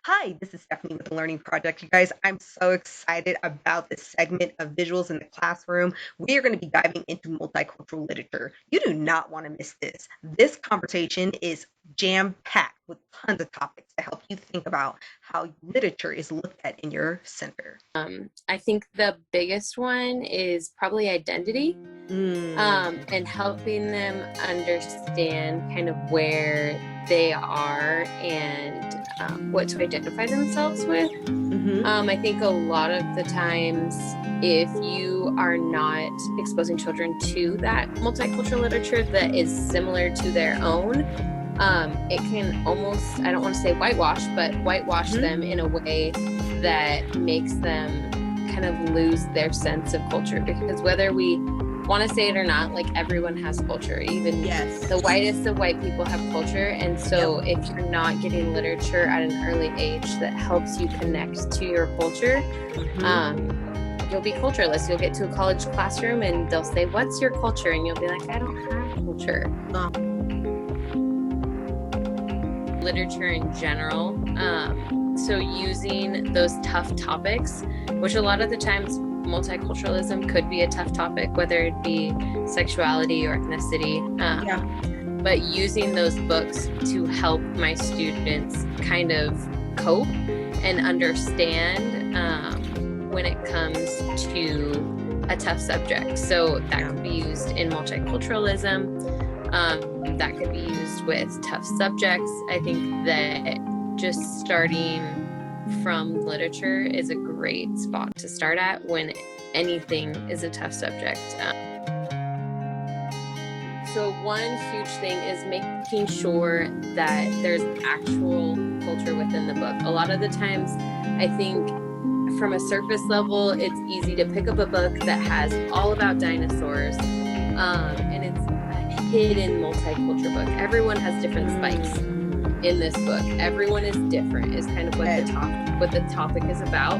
Hi, this is Stephanie with the Learning Project. You guys, I'm so excited about this segment of visuals in the classroom. We are going to be diving into multicultural literature. You do not want to miss this. This conversation is jam-packed with tons of topics to help you think about how literature is looked at in your center. I think the biggest one is probably identity, and helping them understand kind of where they are and what to identify themselves with. I think a lot of the times, if you are not exposing children to that multicultural literature that is similar to their own, it can almost, I don't want to say whitewash, but whitewash them in a way that makes them kind of lose their sense of culture. Because whether we want to say it or not, like, everyone has culture. Even the whitest of white people have culture. And so if you're not getting literature at an early age that helps you connect to your culture, you'll be cultureless. You'll get to a college classroom and they'll say, "What's your culture?" And you'll be like, "I don't have culture." Literature in general. So using those tough topics, which a lot of the times multiculturalism could be a tough topic, whether it be sexuality or ethnicity. But using those books to help my students kind of cope and understand when it comes to a tough subject. So that could be used in multiculturalism. That could be used with tough subjects. I think that just starting from literature is a great spot to start at when anything is a tough subject. So one huge thing is making sure that there's actual culture within the book. A lot of the times, I think from a surface level, it's easy to pick up a book that has all about dinosaurs, and it's a hidden multicultural book. Everyone has different spikes in this book. Everyone is different is kind of what the topic is about.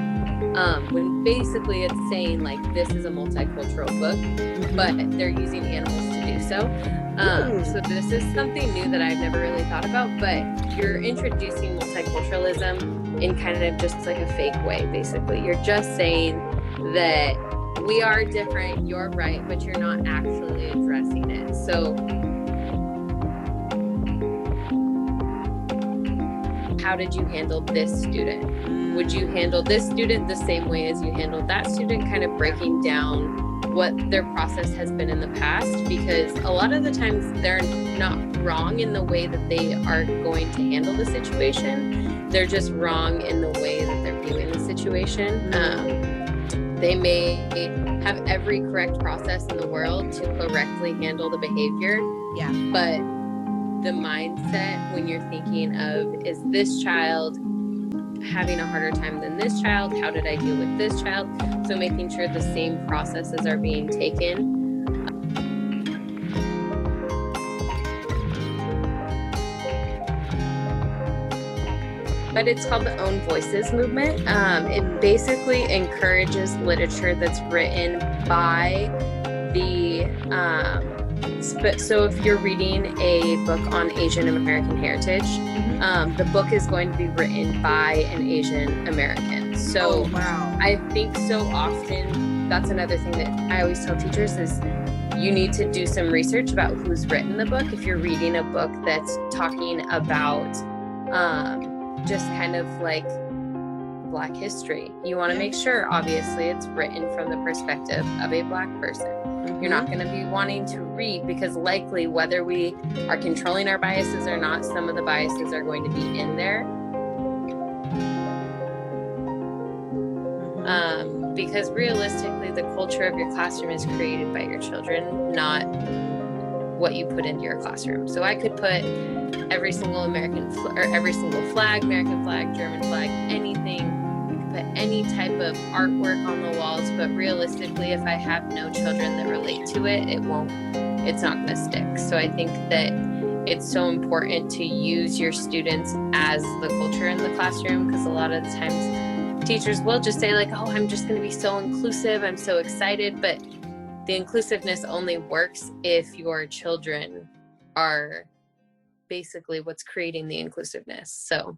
When basically it's saying, like, this is a multicultural book, but they're using animals to do so. So this is something new that I've never really thought about, but you're introducing multiculturalism in kind of just like a fake way. Basically, you're just saying that we are different, you're right, but you're not actually addressing it. So how did you handle this student? Would you handle this student the same way as you handled that student? Kind of breaking down what their process has been in the past, because a lot of the times they're not wrong in the way that they are going to handle the situation. They're just wrong in the way that they're viewing the situation. They may have every correct process in the world to correctly handle the behavior, but the mindset when you're thinking of, is this child having a harder time than this child? How did I deal with this child? So making sure the same processes are being taken. But it's called the Own Voices movement. It basically encourages literature that's written by the so if you're reading a book on Asian American heritage, the book is going to be written by an Asian American. So I think so often that's another thing that I always tell teachers is you need to do some research about who's written the book. If you're reading a book that's talking about just kind of like Black history, you want to make sure obviously it's written from the perspective of a Black person. You're not going to be wanting to read, because likely whether we are controlling our biases or not, some of the biases are going to be in there. Because realistically, the culture of your classroom is created by your children, not what you put into your classroom. So I could put every single American or every single flag, American flag, German flag, anything. Put any type of artwork on the walls, but realistically, if I have no children that relate to it, it's not going to stick. So I think that it's so important to use your students as the culture in the classroom, because a lot of the times teachers will just say, like, oh, I'm just going to be so inclusive, I'm so excited, but the inclusiveness only works if your children are basically what's creating the inclusiveness. So